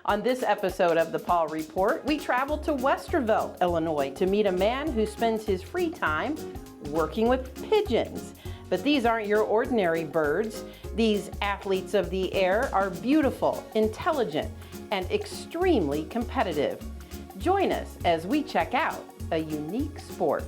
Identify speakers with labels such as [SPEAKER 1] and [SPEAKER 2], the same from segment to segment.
[SPEAKER 1] On this episode of the Paw Report, we travel to Westervelt, Illinois to meet a man who spends his free time working with pigeons. But these aren't your ordinary birds. These athletes of the air are beautiful, intelligent, and extremely competitive. Join us as we check out a unique sport.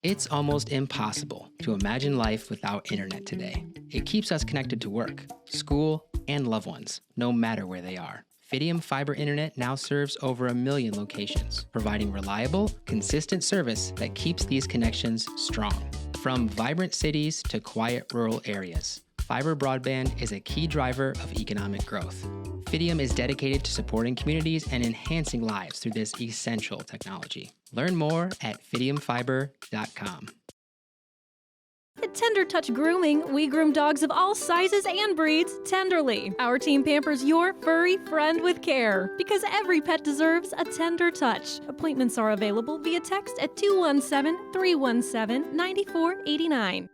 [SPEAKER 2] It's almost impossible to imagine life without internet today. It keeps us connected to work, school, and loved ones, no matter where they are. Fidium Fiber Internet now serves over 1 million locations, providing reliable, consistent service that keeps these connections strong. From vibrant cities to quiet rural areas, fiber broadband is a key driver of economic growth. Fidium is dedicated to supporting communities and enhancing lives through this essential technology. Learn more at fidiumfiber.com.
[SPEAKER 3] At Tender Touch Grooming, we groom dogs of all sizes and breeds tenderly. Our team pampers your furry friend with care because every pet deserves a tender touch. Appointments are available via text at 217-317-9489.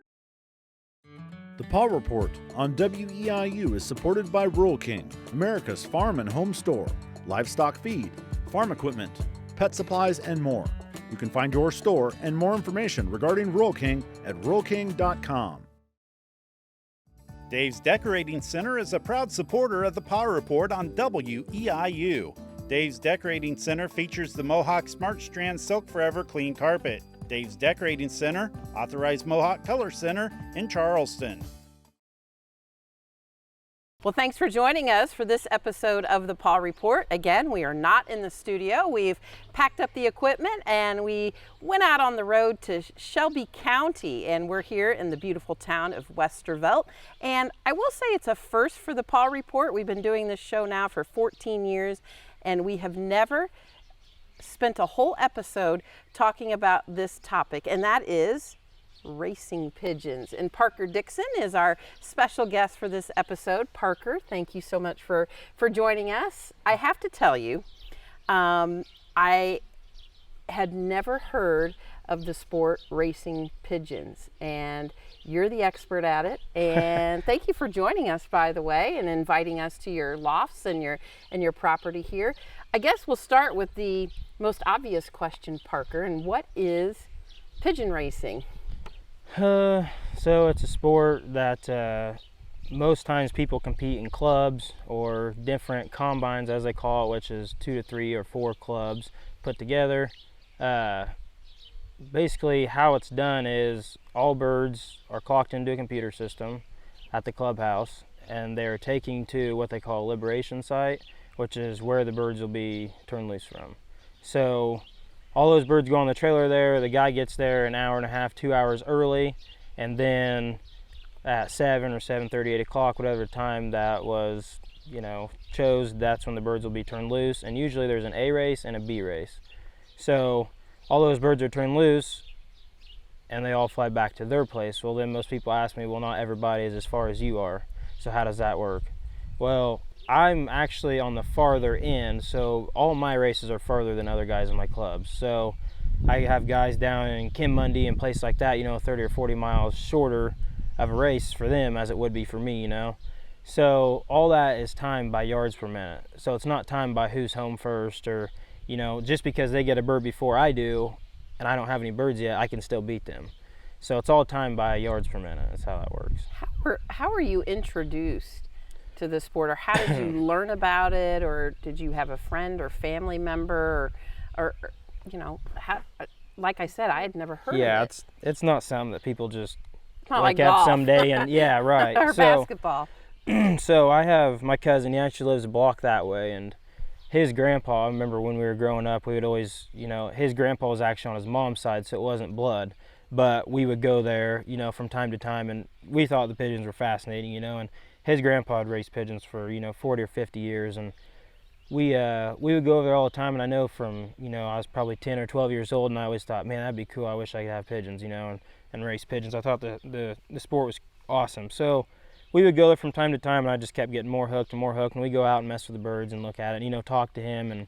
[SPEAKER 4] The Paw Report on WEIU is supported by Rural King, America's farm and home store, livestock feed, farm equipment, pet supplies, and more. You can find your store and more information regarding Rural King at ruralking.com.
[SPEAKER 5] Dave's Decorating Center is a proud supporter of the Paw Report on WEIU. Dave's Decorating Center features the Mohawk Smart Strand Silk Forever Clean Carpet. Dave's Decorating Center, authorized Mohawk Color Center in Charleston.
[SPEAKER 1] Well, thanks for joining us for this episode of the Paw Report. Again, we are not in the studio. We've packed up the equipment and we went out on the road to Shelby County, and we're here in the beautiful town of Westervelt. And I will say it's a first for the Paw Report. We've been doing this show now for 14 years and we have never spent a whole episode talking about this topic, and that is racing pigeons. And Parker Dixon is our special guest for this episode. Parker, thank you so much for joining us. I have to tell you, I had never heard of the sport racing pigeons, and you're the expert at it. And thank you for joining us, by the way, and inviting us to your lofts and your property here. I guess we'll start with the most obvious question, Parker, and what is pigeon racing?
[SPEAKER 6] So it's a sport that most times people compete in clubs or different combines, as they call it, which is 2 to 3 or 4 clubs put together. Basically how it's done is all birds are clocked into a computer system at the clubhouse, and they're taken to what they call a liberation site, which is where the birds will be turned loose from. So all those birds go on the trailer there. The guy gets there an hour and a half, 2 hours early, and then at 7 or 7:30, 8 o'clock, whatever time that was, chose, that's when the birds will be turned loose. And usually there's an A race and a B race. So all those birds are turned loose and they all fly back to their place. Well, then most people ask me, well, not everybody is as far as you are, so how does that work? Well, I'm actually on the farther end, so all my races are farther than other guys in my clubs. So I have guys down in Kim-Mundy and places like that, 30 or 40 miles shorter of a race for them as it would be for me, So all that is timed by yards per minute. So it's not timed by who's home first, or, just because they get a bird before I do and I don't have any birds yet, I can still beat them. So it's all timed by yards per minute. That's how that works.
[SPEAKER 1] How were you introduced to the sport, or how did you learn about it, or did you have a friend or family member, or how, like I said, I had never heard of it.
[SPEAKER 6] Yeah, it's not something that people just
[SPEAKER 1] like
[SPEAKER 6] up
[SPEAKER 1] golf.
[SPEAKER 6] someday and yeah, right.
[SPEAKER 1] Or basketball.
[SPEAKER 6] So I have my cousin, he actually lives a block that way, and his grandpa, I remember when we were growing up, we would always, his grandpa was actually on his mom's side, so it wasn't blood. But we would go there, from time to time, and we thought the pigeons were fascinating, and his grandpa had raced pigeons for 40 or 50 years, and we would go over there all the time. And I know from I was probably 10 or 12 years old, and I always thought, man, that'd be cool. I wish I could have pigeons, and race pigeons. I thought the sport was awesome. So we would go there from time to time, and I just kept getting more hooked and more hooked. And we go out and mess with the birds and look at it, talk to him. And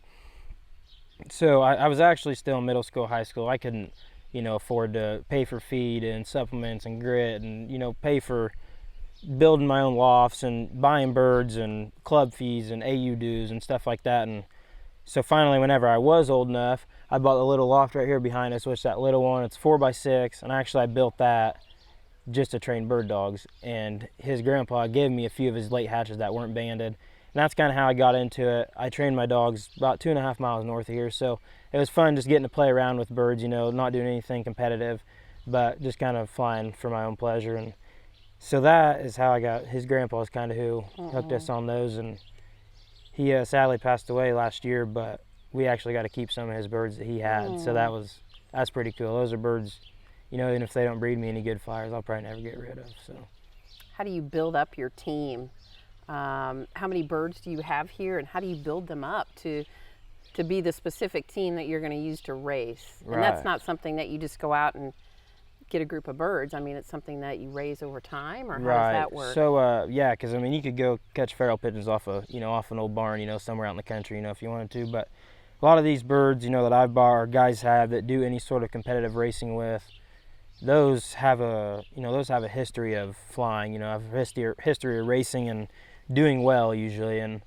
[SPEAKER 6] so I was actually still in middle school, high school. I couldn't afford to pay for feed and supplements and grit and pay for building my own lofts and buying birds and club fees and AU dues and stuff like that. And so finally, whenever I was old enough, I bought the little loft right here behind us, which that little one, it's 4x6, and actually I built that just to train bird dogs. And his grandpa gave me a few of his late hatches that weren't banded, and that's kind of how I got into it. I trained my dogs about 2.5 miles north of here, so it was fun just getting to play around with birds, not doing anything competitive, but just kind of flying for my own pleasure. And so that is how I got, his grandpa's kind of who hooked us on those. And he sadly passed away last year, but we actually got to keep some of his birds that he had. So that's pretty cool. Those are birds, even if they don't breed me any good flyers, I'll probably never get rid of. So
[SPEAKER 1] How do you build up your team? How many birds do you have here, and how do you build them up to be the specific team that you're going to use to race? And that's not something that you just go out and get a group of birds. I mean, it's something that you raise over time, or how does that work?
[SPEAKER 6] So yeah, because you could go catch feral pigeons off off an old barn, somewhere out in the country, if you wanted to. But a lot of these birds, that I've bought or guys have that do any sort of competitive racing with, those have a history of flying, have a history of racing and doing well usually. And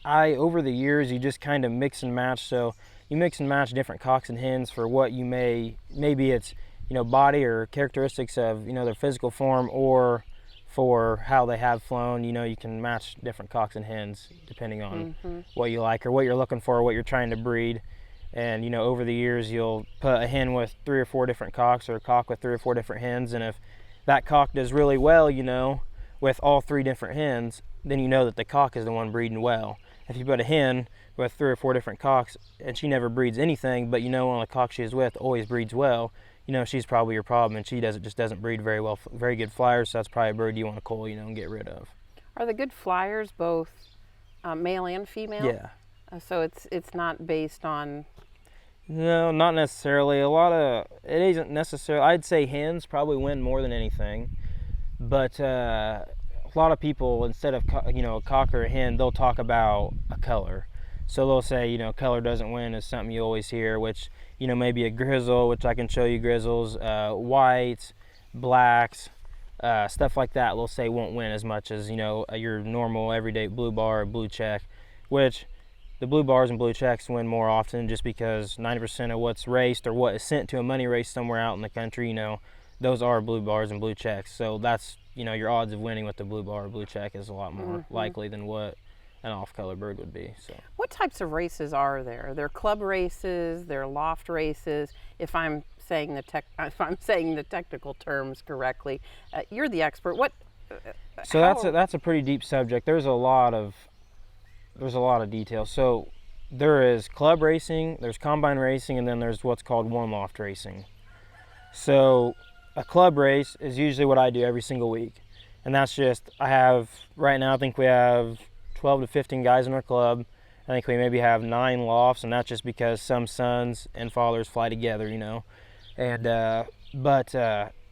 [SPEAKER 6] over the years, you just kind of mix and match. So you mix and match different cocks and hens for what you maybe it's body or characteristics of their physical form, or for how they have flown. You can match different cocks and hens depending on what you like or what you're looking for or what you're trying to breed. And over the years, you'll put a hen with 3 or 4 different cocks, or a cock with 3 or 4 different hens, and if that cock does really well with all 3 different hens, then that the cock is the one breeding well. If you put a hen with 3 or 4 different cocks and she never breeds anything, but one of the cocks she is with always breeds well, she's probably your problem, and she just doesn't breed very well, very good flyers. So that's probably a bird you want to cull, and get rid of.
[SPEAKER 1] Are the good flyers both male and female?
[SPEAKER 6] Yeah.
[SPEAKER 1] So it's not based on.
[SPEAKER 6] No, not necessarily. It isn't necessarily. I'd say hens probably win more than anything, but a lot of people, instead of a cock or a hen, they'll talk about a color. So they'll say, color doesn't win is something you always hear, which maybe a grizzle, which I can show you grizzles, whites, blacks, stuff like that. They'll say won't win as much as your normal everyday blue bar or blue check, which the blue bars and blue checks win more often, just because 90% of what's raced or what is sent to a money race somewhere out in the country, those are blue bars and blue checks. So that's, your odds of winning with the blue bar or blue check is a lot more likely than what an off-color bird would be. So
[SPEAKER 1] what types of races are there? Are there club races? There are loft races? If I'm saying the technical terms correctly, you're the expert.
[SPEAKER 6] So that's a pretty deep subject. There's a lot of detail. So there is club racing, there's combine racing, and then there's what's called one loft racing. So a club race is usually what I do every single week, and that's just, right now I think we have 12 to 15 guys in our club. I think we maybe have 9 lofts, and that's just because some sons and fathers fly together, And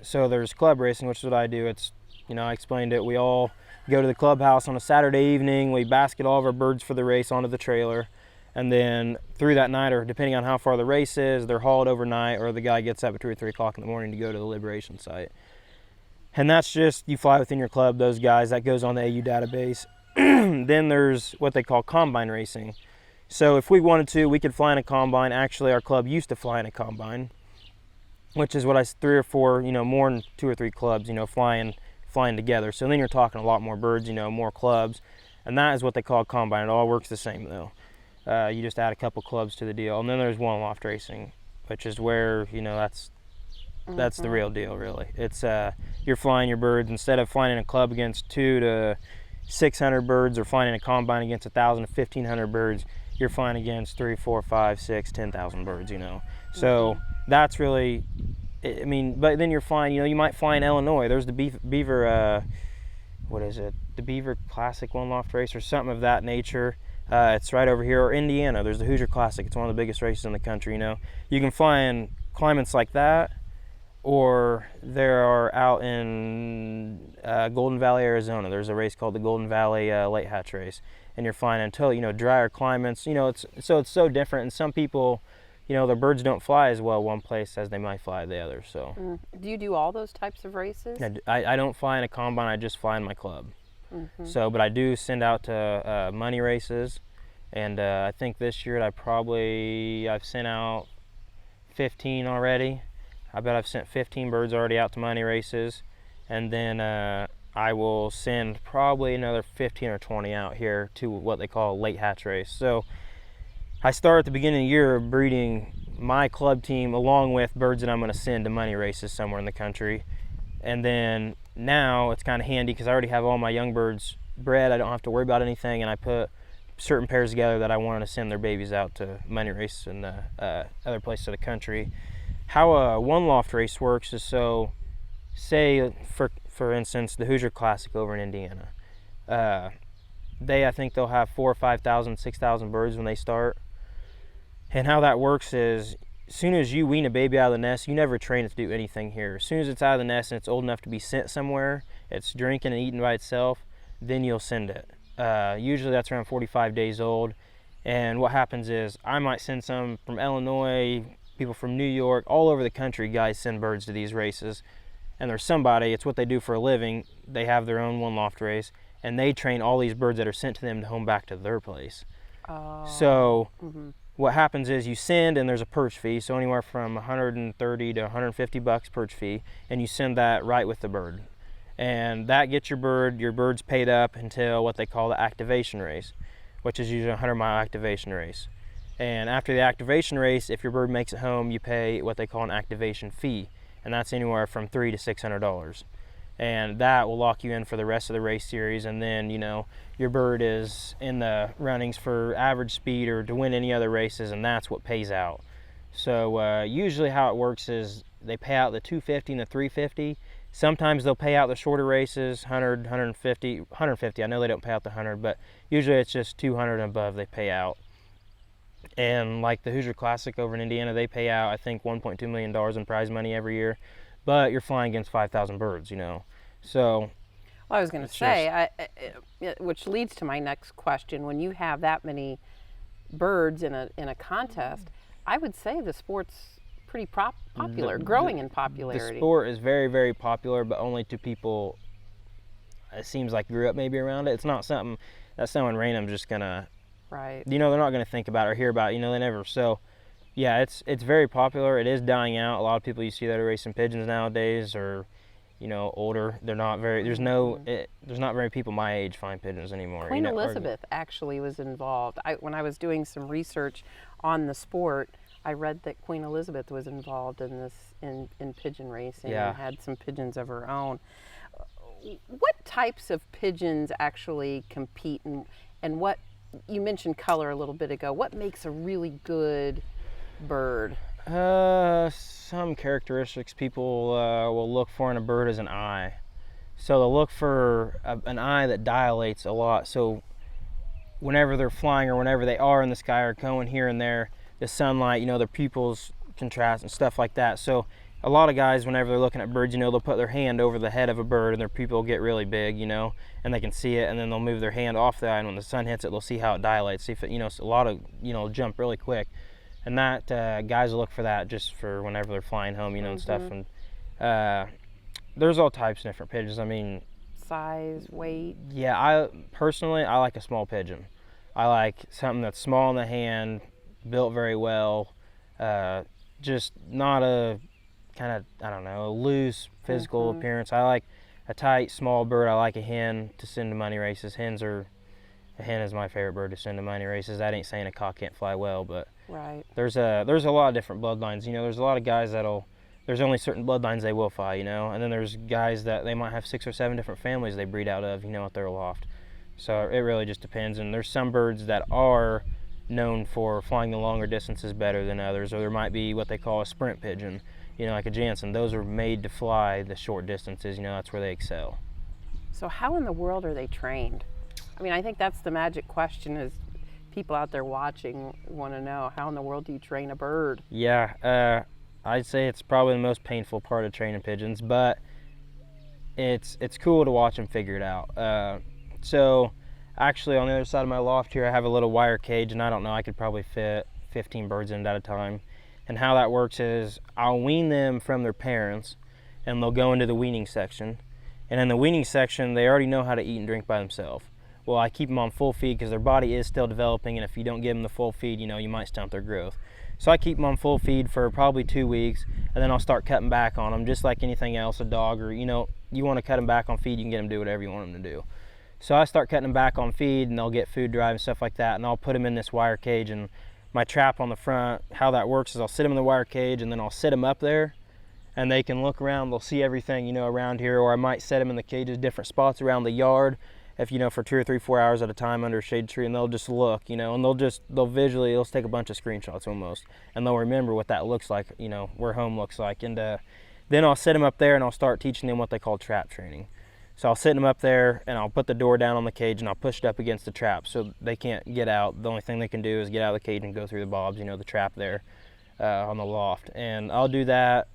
[SPEAKER 6] so there's club racing, which is what I do. It's I explained it. We all go to the clubhouse on a Saturday evening. We basket all of our birds for the race onto the trailer, and then through that night, or depending on how far the race is, they're hauled overnight, or the guy gets up at 2 or 3 o'clock in the morning to go to the liberation site. And that's just, you fly within your club, those guys, that goes on the AU database. Then there's what they call combine racing. So if we wanted to, we could fly in a combine. Actually, our club used to fly in a combine, which is what 3 or 4, more than 2 or 3 clubs, flying together. So then you're talking a lot more birds, more clubs, and that is what they call a combine. It all works the same though. You just add a couple clubs to the deal. And then there's one loft racing, which is where that's the real deal, really. It's you're flying your birds, instead of flying in a club against 200 to 600 birds, or flying in a combine against 1,000 to 1,500 birds, you're flying against 3, 4, 5, 6, 10,000 birds. So that's really I mean, but then you're flying, you know, you might fly in Illinois. There's the Beaver, what is it? The Beaver Classic One Loft Race or something of that nature. It's right over here. Or Indiana, there's the Hoosier Classic. It's one of the biggest races in the country, you know. You can fly in climates like that, or there are out in Golden Valley, Arizona. There's a race called the Golden Valley Late Hatch Race. And you're flying until, you know, drier climates. You know, it's so different. And some people, you know, their birds don't fly as well one place as they might fly the other. So
[SPEAKER 1] Do you do all those types of races?
[SPEAKER 6] I don't fly in a combine. I just fly in my club. So, but I do send out to money races, and I think this year I've sent out 15 already. I bet I've sent 15 birds already out to money races, and then I will send probably another 15 or 20 out here to what they call a late hatch race. So I start at the beginning of the year breeding my club team along with birds that I'm going to send to money races somewhere in the country. And then now it's kind of handy because I already have all my young birds bred. I don't have to worry about anything, and I put certain pairs together that I wanted to send their babies out to money race and other places of the country. How a one loft race works is, so say for instance the Hoosier Classic over in Indiana. I think they'll have 4,000 or 5,000, 6,000 birds when they start. And how that works is, as soon as you wean a baby out of the nest, you never train it to do anything here. As soon as it's out of the nest and it's old enough to be sent somewhere, it's drinking and eating by itself, then you'll send it. Usually that's around 45 days old. And what happens is I might send some from Illinois, people from New York, all over the country, guys send birds to these races. And there's somebody, it's what they do for a living, they have their own one loft race, and they train all these birds that are sent to them to home back to their place. So what happens is you send, and there's a perch fee, so anywhere from 130 to 150 bucks perch fee, and you send that right with the bird. And that gets your bird's paid up until what they call the activation race, which is usually a 100-mile activation race. And after the activation race, if your bird makes it home, you pay what they call an activation fee, and that's anywhere from $300 to $600. And that will lock you in for the rest of the race series, and then, you know, your bird is in the runnings for average speed or to win any other races, and that's what pays out. So usually how it works is they pay out the 250 and the 350. Sometimes they'll pay out the shorter races, 100, 150. I know they don't pay out the 100, but usually it's just 200 and above they pay out. And like the Hoosier Classic over in Indiana, they pay out, I think, $1.2 million in prize money every year. But you're flying against 5,000 birds, you know. So,
[SPEAKER 1] well, I was going to say, which leads to my next question. When you have that many birds in a contest, I would say the sport's pretty popular, growing in popularity.
[SPEAKER 6] The sport is very, very popular, but only to people, it seems like, grew up maybe around it. It's not something that someone random's just going to,
[SPEAKER 1] right?
[SPEAKER 6] You know, they're not going to think about it or hear about it, you know, they never. So, yeah, it's very popular. It is dying out. A lot of people you see that are racing pigeons nowadays are, you know, older. They're not very, there's not very people my age flying pigeons anymore.
[SPEAKER 1] Queen Elizabeth actually was involved. When I was doing some research on the sport, I read that Queen Elizabeth was involved in this, in pigeon racing, and had some pigeons of her own. What types of pigeons actually compete, and what, you mentioned color a little bit ago, what makes a really good bird?
[SPEAKER 6] Some characteristics people will look for in a bird is an eye. So they'll look for an eye that dilates a lot. So whenever they're flying or whenever they are in the sky or going here and there, the sunlight, you know, their pupils contrast and stuff like that. So a lot of guys, whenever they're looking at birds, you know, they'll put their hand over the head of a bird and their pupil get really big, you know, and they can see it, and then they'll move their hand off the eye, and when the sun hits it, they'll see how it dilates. See if it, you know, a lot of, you know, jump really quick. And that, guys will look for that just for whenever they're flying home, you know, and stuff. And there's all types of different pigeons. I mean,
[SPEAKER 1] size, weight.
[SPEAKER 6] Yeah, I like a small pigeon. I like something that's small in the hand, built very well, just not a kind of, I don't know, a loose physical appearance. I like a tight, small bird. I like a hen to send to money races. A hen is my favorite bird to send to money races. That ain't saying a cock can't fly well, but
[SPEAKER 1] right.
[SPEAKER 6] There's a lot of different bloodlines. You know, there's a lot of guys there's only certain bloodlines they will fly, you know, and then there's guys that they might have 6 or 7 different families they breed out of, you know, at their loft. So it really just depends. And there's some birds that are known for flying the longer distances better than others, or there might be what they call a sprint pigeon, like a Jansen. Those are made to fly the short distances, that's where they excel.
[SPEAKER 1] So how in the world are they trained? I mean, I think that's the magic question, is people out there watching want to know, how in the world do you train a bird?
[SPEAKER 6] Yeah, I'd say it's probably the most painful part of training pigeons, but it's cool to watch them figure it out. So actually on the other side of my loft here, I have a little wire cage, and I don't know, I could probably fit 15 birds in it at a time. And how that works is I'll wean them from their parents, and they'll go into the weaning section. And in the weaning section, they already know how to eat and drink by themselves. Well, I keep them on full feed because their body is still developing, and if you don't give them the full feed, you might stunt their growth. So I keep them on full feed for probably 2 weeks, and then I'll start cutting back on them, just like anything else, a dog, or you want to cut them back on feed, you can get them to do whatever you want them to do. So I start cutting them back on feed, and they'll get food drive and stuff like that, and I'll put them in this wire cage. And my trap on the front, how that works is I'll sit them in the wire cage, and then I'll sit them up there, and they can look around, they'll see everything, around here, or I might set them in the cages, different spots around the yard, if, for 2 or 3, 4 hours at a time under a shade tree, and they'll just look, and they'll visually, they'll take a bunch of screenshots almost, and they'll remember what that looks like, where home looks like. And then I'll sit them up there, and I'll start teaching them what they call trap training. So I'll sit them up there, and I'll put the door down on the cage, and I'll push it up against the trap so they can't get out. The only thing they can do is get out of the cage and go through the bobs, the trap there on the loft. And I'll do that,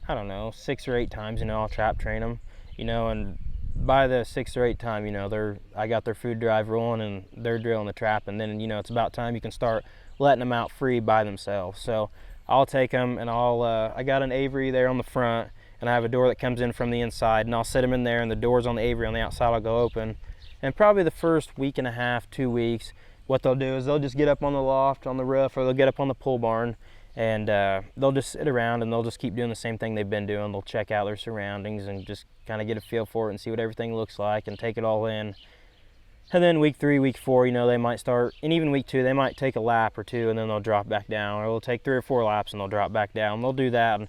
[SPEAKER 6] I don't know, 6 or 8 times, I'll trap train them, and by the 6th or 8th time, I got their food drive rolling, and they're drilling the trap, and then, it's about time you can start letting them out free by themselves. So I'll take them, and I got an aviary there on the front, and I have a door that comes in from the inside, and I'll sit them in there, and the doors on the aviary on the outside will go open. And probably the first week and a half, 2 weeks, what they'll do is they'll just get up on the loft, on the roof, or they'll get up on the pole barn, and they'll just sit around, and they'll just keep doing the same thing they've been doing. They'll check out their surroundings and just kind of get a feel for it and see what everything looks like and take it all in. And then week 3, week 4, they might start, and even week 2, they might take a lap or 2, and then they'll drop back down, or they'll take 3 or 4 laps and they'll drop back down. They'll do that, and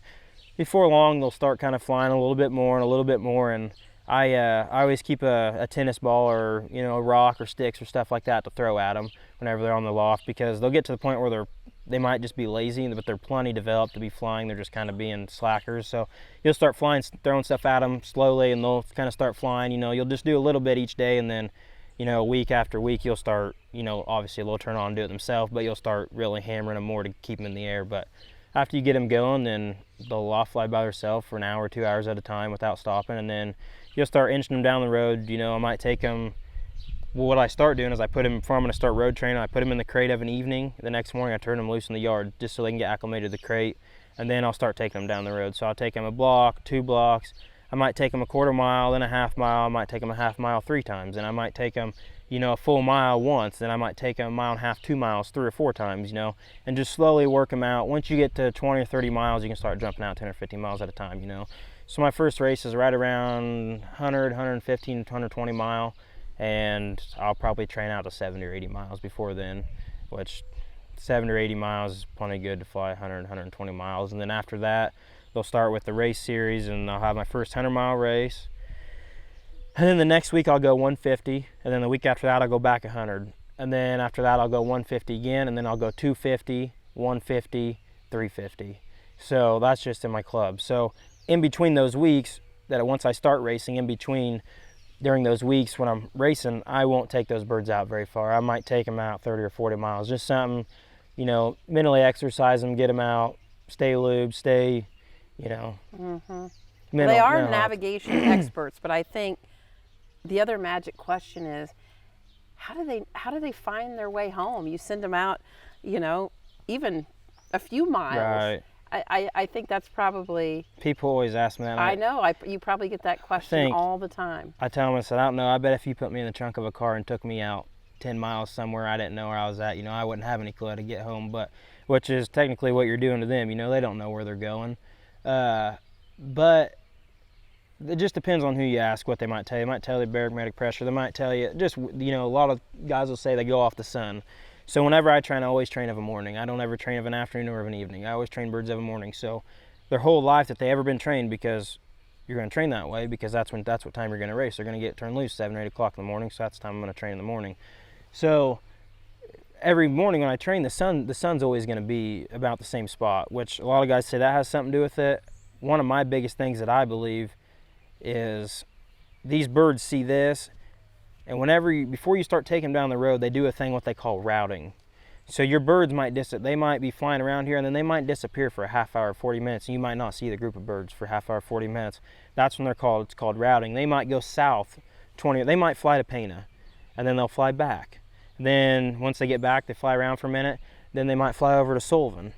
[SPEAKER 6] before long they'll start kind of flying a little bit more and a little bit more. And I always keep a tennis ball, or a rock or sticks or stuff like that to throw at them whenever they're on the loft, because they'll get to the point where they might just be lazy, but they're plenty developed to be flying. They're just kind of being slackers. So you'll start flying, throwing stuff at them slowly, and they'll kind of start flying. You'll just do a little bit each day, and then week after week you'll start, obviously they'll turn on and do it themselves, but you'll start really hammering them more to keep them in the air. But after you get them going, then they'll loft fly by themselves for an hour or 2 hours at a time without stopping, and then you'll start inching them down the road. I might take them, what I start doing is I put them, before I'm going to start road training, I put them in the crate of an evening. The next morning I turn them loose in the yard just so they can get acclimated to the crate, and then I'll start taking them down the road. So I'll take them a block, 2 blocks, I might take them a quarter mile, then a half mile, I might take them a half mile 3 times, and I might take them a full mile once, then I might take them a mile and a half, 2 miles, 3 or 4 times, and just slowly work them out. Once you get to 20 or 30 miles, you can start jumping out 10 or 15 miles at a time, So my first race is right around 100, 115, 120 mile, and I'll probably train out to 70 or 80 miles before then, which 70 or 80 miles is plenty good to fly 100, 120 miles. And then after that, they'll start with the race series, and I'll have my first 100-mile race. And then the next week I'll go 150, and then the week after that I'll go back 100. And then after that I'll go 150 again, and then I'll go 250, 150, 350. So that's just in my club. So in between those weeks, that once I start racing, during those weeks when I'm racing, I won't take those birds out very far. I might take them out 30 or 40 miles, just something, mentally exercise them, get them out, stay lubed, stay,
[SPEAKER 1] They are navigation experts, but I think the other magic question is, how do they find their way home? You send them out, even a few miles.
[SPEAKER 6] Right.
[SPEAKER 1] I think that's probably...
[SPEAKER 6] People always ask me that.
[SPEAKER 1] I know. You probably get that question all the time.
[SPEAKER 6] I tell them, I said, I don't know. I bet if you put me in the trunk of a car and took me out 10 miles somewhere I didn't know where I was at, I wouldn't have any clue how to get home. But which is technically what you're doing to them. They don't know where they're going. But it just depends on who you ask, what they might tell you. They might tell you barometric pressure. They might tell you just, a lot of guys will say they go off the sun. So whenever I train, I always train of a morning. I don't ever train of an afternoon or of an evening. I always train birds of a morning. So their whole life that they ever been trained, because you're going to train that way, because that's what time you're going to race. They're going to get turned loose 7 or 8 o'clock in the morning, so that's the time I'm going to train in the morning. So every morning when I train, the sun's always going to be about the same spot, which a lot of guys say that has something to do with it. One of my biggest things that I believe is these birds see this, and before you start taking them down the road, they do a thing what they call routing. So your birds they might be flying around here, and then they might disappear for a half hour, 40 minutes, and you might not see the group of birds for half hour, 40 minutes. That's when it's called routing. They might go south 20, they might fly to Pana, and then they'll fly back. Then once they get back, they fly around for a minute, then they might fly over to Sullivan,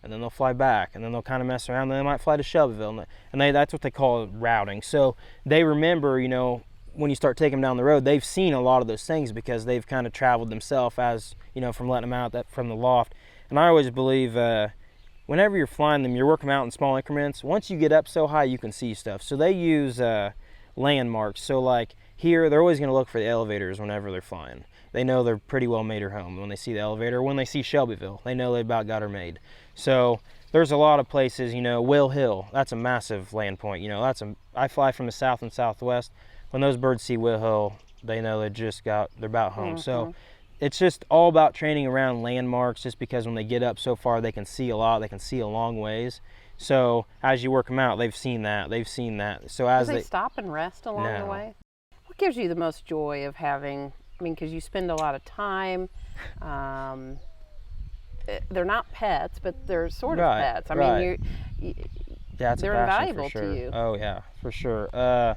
[SPEAKER 6] and then they'll fly back, and then they'll kind of mess around, then they might fly to Shelbyville, and that's what they call routing. So they remember, when you start taking them down the road, they've seen a lot of those things because they've kind of traveled themselves as, from letting them out from the loft. And I always believe whenever you're flying them, you're working them out in small increments. Once you get up so high, you can see stuff. So they use landmarks. So like here, they're always going to look for the elevators whenever they're flying. They know they're pretty well made her home. When they see the elevator, when they see Shelbyville, they know they about got her made. So there's a lot of places, Will Hill, that's a massive land point. I fly from the south and southwest. When those birds see Will Hill, they know they're about home. So it's just all about training around landmarks, just because when they get up so far, they can see a lot, they can see a long ways. So as you work them out, they've seen that. So as
[SPEAKER 1] do they stop and rest along the way? What gives you the most joy of having, because you spend a lot of time, they're not pets, but they're sort of pets. They're invaluable to you.
[SPEAKER 6] Oh yeah, for sure.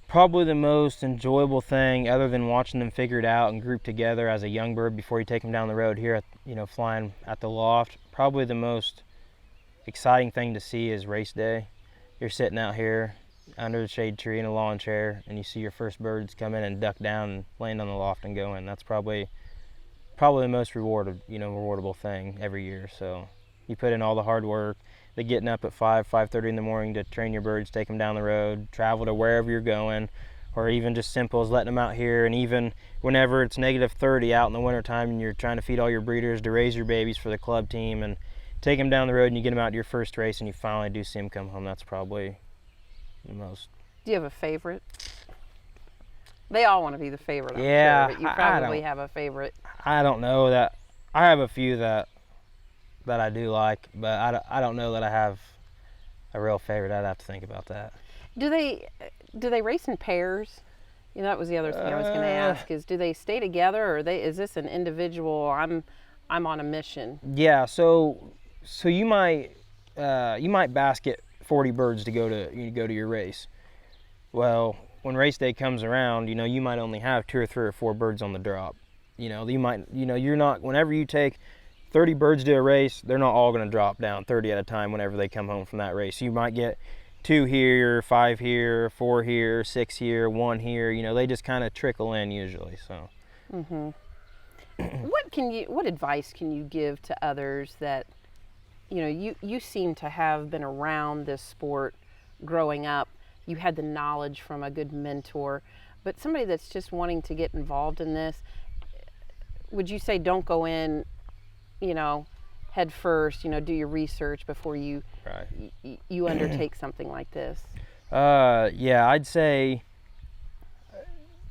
[SPEAKER 6] Probably the most enjoyable thing, other than watching them figure it out and group together as a young bird before you take them down the road here at, flying at the loft, probably the most exciting thing to see is race day. You're sitting out here under the shade tree in a lawn chair, and you see your first birds come in and duck down and land on the loft and go in. That's probably the most rewardable thing every year. So you put in all the hard work, the getting up at 5:30 in the morning to train your birds, take them down the road, travel to wherever you're going, or even just simple as letting them out here. And even whenever it's -30 out in the wintertime and you're trying to feed all your breeders to raise your babies for the club team, and take them down the road and you get them out to your first race and you finally do see them come home, that's probably the most.
[SPEAKER 1] Do you have a favorite? They all want to be the favorite, I'm
[SPEAKER 6] sure,
[SPEAKER 1] but you probably have a favorite.
[SPEAKER 6] I don't know that. I have a few that I do like, but I don't know that I have a real favorite. I'd have to think about that.
[SPEAKER 1] Do they race in pairs? That was the other thing I was going to ask, is do they stay together, or is this an individual, I'm on a mission? Yeah,
[SPEAKER 6] so you might basket 40 birds to go to your race. Well, when race day comes around, you might only have 2 or 3 or 4 birds on the drop. You're not, whenever you take 30 birds to a race, they're not all going to drop down 30 at a time whenever they come home from that race. You might get 2 here, 5 here, 4 here, 6 here, 1 here. They just kind of trickle in usually. So.
[SPEAKER 1] What advice can you give to others that, you seem to have been around this sport growing up. You had the knowledge from a good mentor, but somebody that's just wanting to get involved in this, would you say don't go in, head first, do your research before you you undertake something like this?
[SPEAKER 6] Yeah, I'd say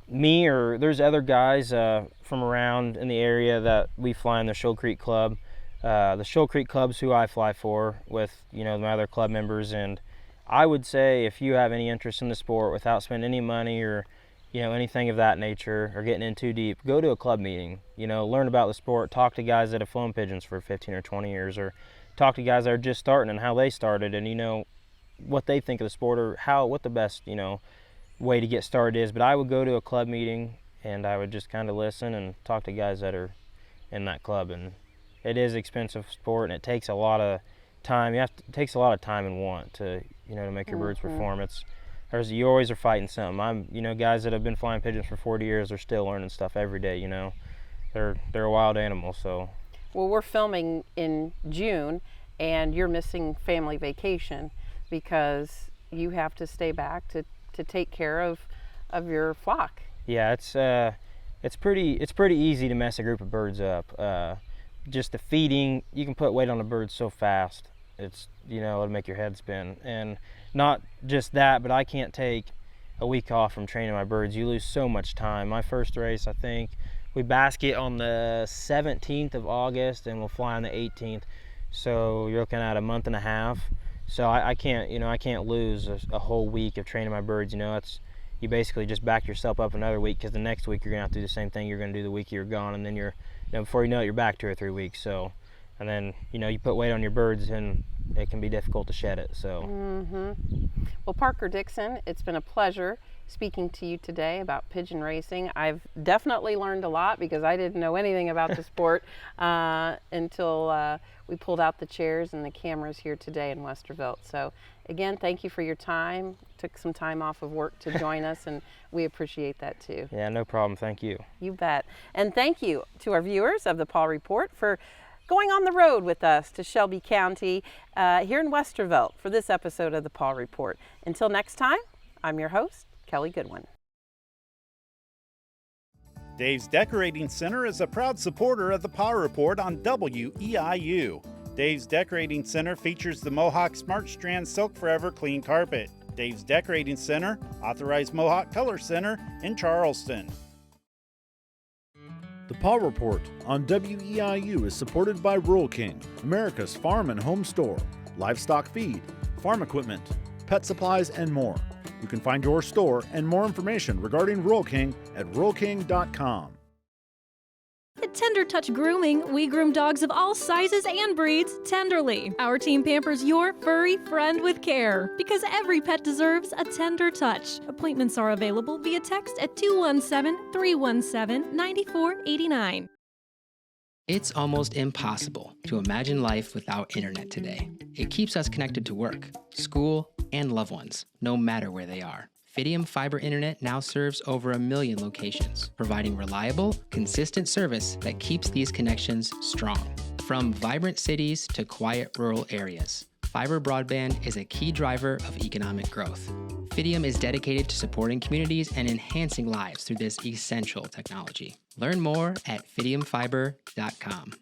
[SPEAKER 6] me, or there's other guys from around in the area that we fly in the Shoal Creek Club. The Shoal Creek Club's who I fly for with, my other club members, and I would say if you have any interest in the sport without spending any money or anything of that nature, or getting in too deep, go to a club meeting, learn about the sport, talk to guys that have flown pigeons for 15 or 20 years, or talk to guys that are just starting and how they started, and what they think of the sport, or what the best way to get started is. But I would go to a club meeting and I would just kind of listen and talk to guys that are in that club. And it is expensive sport, and it takes a lot of time. It takes a lot of time and want to to make your birds perform. You always are fighting something. Guys that have been flying pigeons for 40 years, they're still learning stuff every day. They're a wild animal. So.
[SPEAKER 1] Well, we're filming in June, and you're missing family vacation because you have to stay back to take care of your flock.
[SPEAKER 6] Yeah, it's pretty easy to mess a group of birds up. Just the feeding, you can put weight on a bird so fast. It'll make your head spin. And not just that, but I can't take a week off from training my birds. You lose so much time. My first race, I think, We basket on the 17th of August and we'll fly on the 18th. So you're looking at a month and a half. So I can't, I can't lose a whole week of training my birds. You basically just back yourself up another week, because the next week you're gonna have to do the same thing you're gonna do the week you're gone, and then before you know it, you're back 2 or 3 weeks. So, and then you put weight on your birds and it can be difficult to shed it. So.
[SPEAKER 1] Well, Parker Dixon, it's been a pleasure speaking to you today about pigeon racing. I've definitely learned a lot, because I didn't know anything about the sport until we pulled out the chairs and the cameras here today in Westervelt. So again, thank you for your time. Took some time off of work to join us, and we appreciate that too.
[SPEAKER 6] Yeah, no problem. Thank you.
[SPEAKER 1] You bet. And thank you to our viewers of the Paw Report for going on the road with us to Shelby County here in Westervelt for this episode of the Paw Report. Until next time, I'm your host, Kelly Goodwin.
[SPEAKER 5] Dave's Decorating Center is a proud supporter of the Paw Report on WEIU. Dave's Decorating Center features the Mohawk Smart Strand Silk Forever Clean Carpet. Dave's Decorating Center, authorized Mohawk Color Center in Charleston.
[SPEAKER 4] The Paw Report on WEIU is supported by Rural King, America's farm and home store, livestock feed, farm equipment, pet supplies, and more. You can find your store and more information regarding Rural King at ruralking.com.
[SPEAKER 3] At Tender Touch Grooming, we groom dogs of all sizes and breeds tenderly. Our team pampers your furry friend with care, because every pet deserves a tender touch. Appointments are available via text at 217-317-9489.
[SPEAKER 2] It's almost impossible to imagine life without internet today. It keeps us connected to work, school, and loved ones, no matter where they are. Fidium Fiber Internet now serves over 1 million locations, providing reliable, consistent service that keeps these connections strong. From vibrant cities to quiet rural areas, fiber broadband is a key driver of economic growth. Fidium is dedicated to supporting communities and enhancing lives through this essential technology. Learn more at fidiumfiber.com.